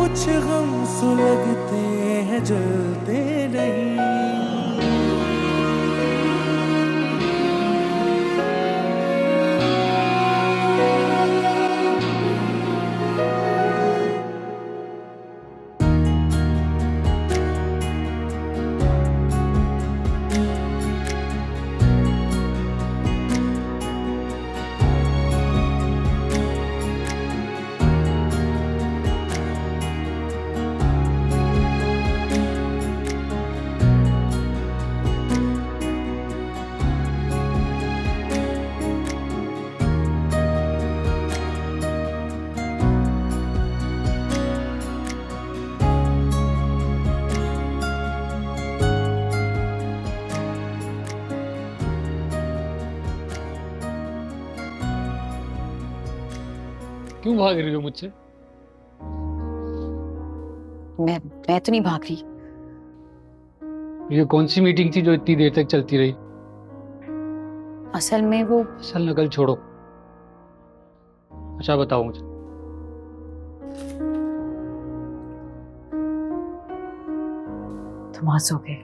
कुछ गम सुलगते हैं जलते नहीं। क्यों भाग रही हो मुझसे? मैं तो नहीं भाग रही। ये कौन सी मीटिंग थी जो इतनी देर तक चलती रही? असल में वो असल नकल छोड़ो। अच्छा बताओ मुझे। तुम आ सो गए।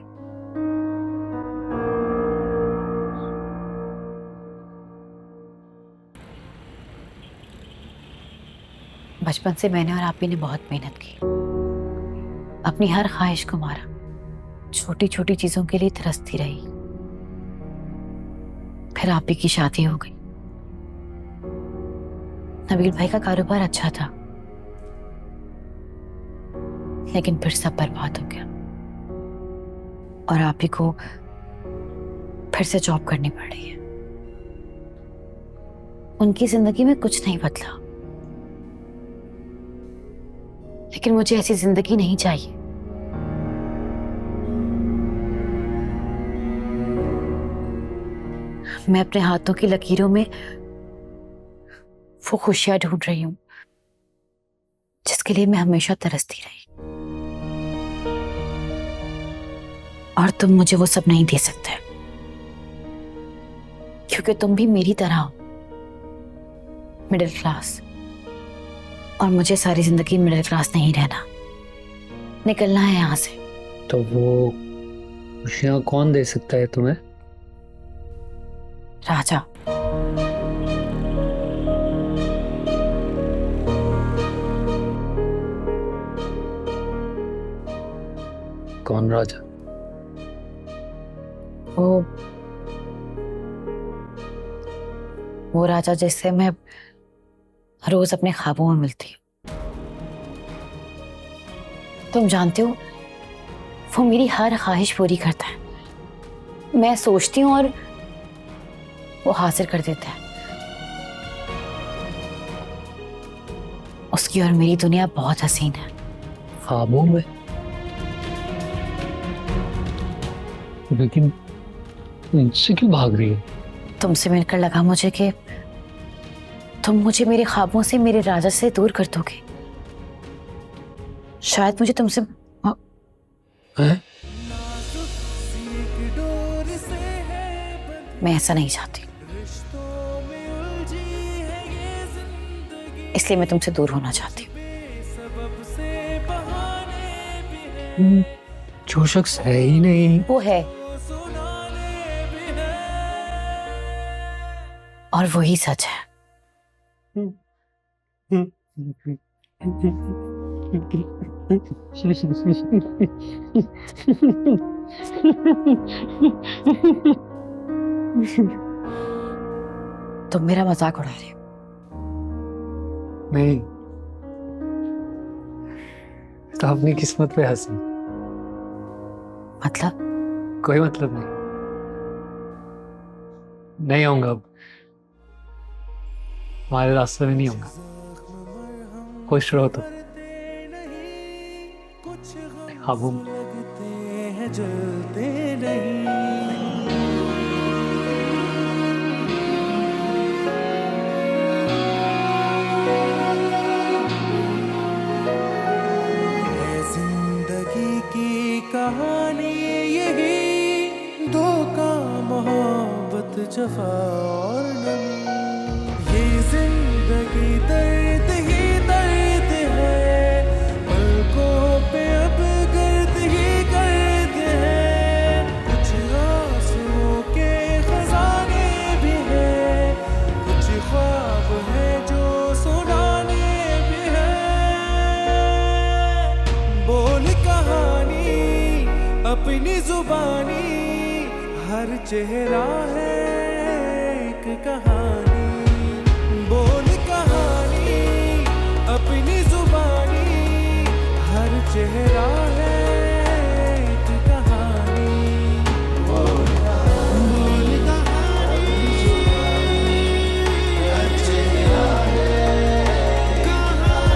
बचपन से मैंने और आप ही ने बहुत मेहनत की, अपनी हर ख्वाहिश को मारा, छोटी छोटी चीजों के लिए तरसती रही। फिर आप ही की शादी हो गई। नबील भाई का कारोबार अच्छा था, लेकिन फिर सब बर्बाद हो गया और आप ही को फिर से जॉब करनी पड़ रही है। उनकी जिंदगी में कुछ नहीं बदला, लेकिन मुझे ऐसी जिंदगी नहीं चाहिए। मैं अपने हाथों की लकीरों में वो खुशियां ढूंढ रही हूं जिसके लिए मैं हमेशा तरसती रही, और तुम मुझे वो सब नहीं दे सकते, क्योंकि तुम भी मेरी तरह हो, मिडिल क्लास। और मुझे सारी जिंदगी मिडिल क्लास नहीं रहना, निकलना है यहाँ से। तो वो खुशियां कौन दे सकता है तुम्हें? राजा। कौन राजा? वो राजा जिससे मैं रोज अपने ख्वाबों में मिलती हूँ। तुम जानते हो, वो मेरी हर ख्वाहिश पूरी करता है। मैं सोचती हूँ और वो हासिल कर देता है। उसकी और मेरी दुनिया बहुत हसीन है। ख्वाबों में? लेकिन मुझसे क्यों भाग रही है? तुमसे मिलकर लगा मुझे कि तुम मुझे मेरे ख्वाबों से, मेरे राजा से दूर कर दोगे। शायद मुझे तुमसे हैं? मैं ऐसा नहीं चाहती, इसलिए मैं तुमसे दूर होना चाहती हूँ। जो शख्स है ही नहीं। वो है, और वही सच है। तुम मेरा मजाक उड़ा रहे हो। नहीं, तो अपनी किस्मत पे हंसी। मतलब? कोई मतलब नहीं। नहीं आऊंगा अब, हमारे रास्ते में नहीं आऊंगा। खुश रहो तो। ख्वाबों में लगते हैं जलते नहीं। जिंदगी की कहानी यही, धोखा, मोहब्बत, जफा और नमी। ये जिंदगी दर्द ही दर्द है, पल अपनी जुबानी, हर चेहरा है एक कहानी। बोल कहानी अपनी जुबानी, हर चेहरा है एक कहानी। बोल कहानी हर चेहरा है कहानी।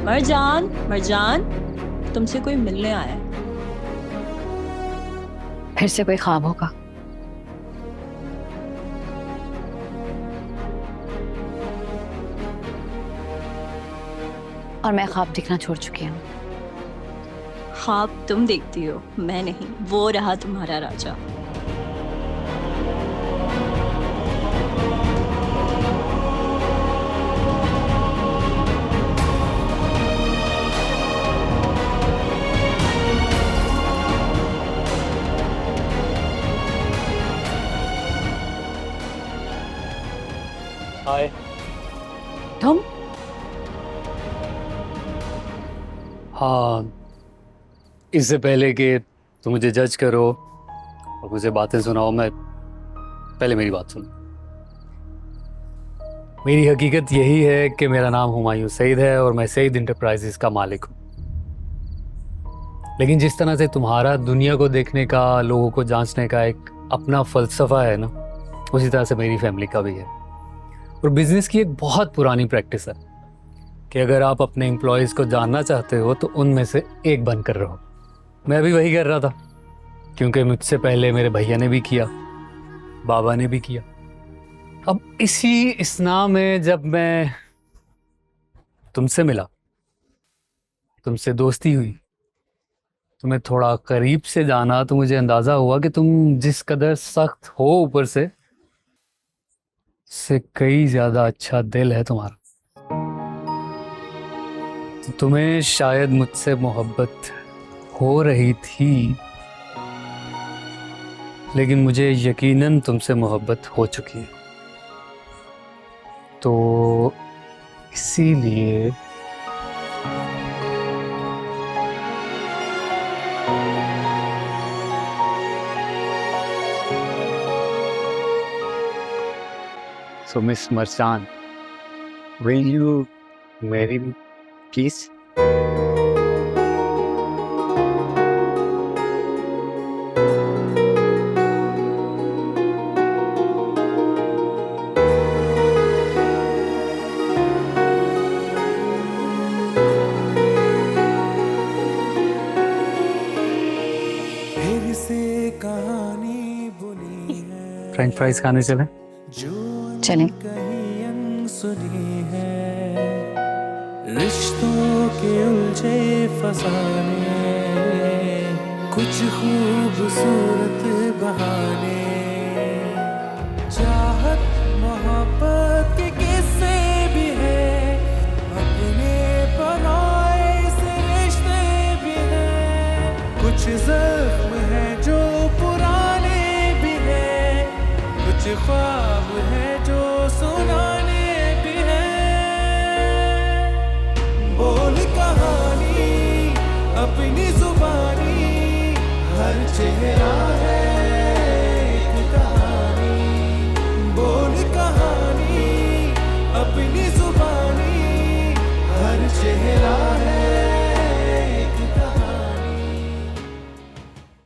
मरजान, मरजान, तुमसे कोई मिलने आया है। फिर से कोई ख्वाब होगा। और मैं ख्वाब देखना छोड़ चुकी हूँ। ख्वाब तुम देखती हो, मैं नहीं। वो रहा तुम्हारा राजा। हाय। तुम? हाँ, इससे पहले कि तुम मुझे जज करो और मुझे बातें सुनाओ, मैं पहले मेरी बात सुनो। मेरी हकीकत यही है कि मेरा नाम हुमायूं सईद है और मैं सईद इंटरप्राइजेस का मालिक हूँ। लेकिन जिस तरह से तुम्हारा दुनिया को देखने का, लोगों को जांचने का एक अपना फलसफा है ना, उसी तरह से मेरी फैमिली का भी है। और बिजनेस की एक बहुत पुरानी प्रैक्टिस है कि अगर आप अपने एम्प्लॉयज़ को जानना चाहते हो तो उनमें से एक बनकर रहो। मैं भी वही कर रहा था, क्योंकि मुझसे पहले मेरे भैया ने भी किया, बाबा ने भी किया। अब इसी इसना में जब मैं तुमसे मिला, तुमसे दोस्ती हुई, तुम्हें थोड़ा करीब से जाना, तो मुझे अंदाज़ा हुआ कि तुम जिस कदर सख्त हो ऊपर से कई ज़्यादा अच्छा दिल है तुम्हारा। तो तुम्हें शायद मुझसे मोहब्बत हो रही थी, लेकिन मुझे यकीनन तुमसे मोहब्बत हो चुकी है। तो इसीलिए So Miss Marjan, will you marry me, please? फिर से कहानी बुनी है फ्रेंच फ्राइज खाने चलें? जो चलें। कहीं अनसुनी है। रिश्तों के उलझे फसाने, कुछ खूबसूरत बहाने।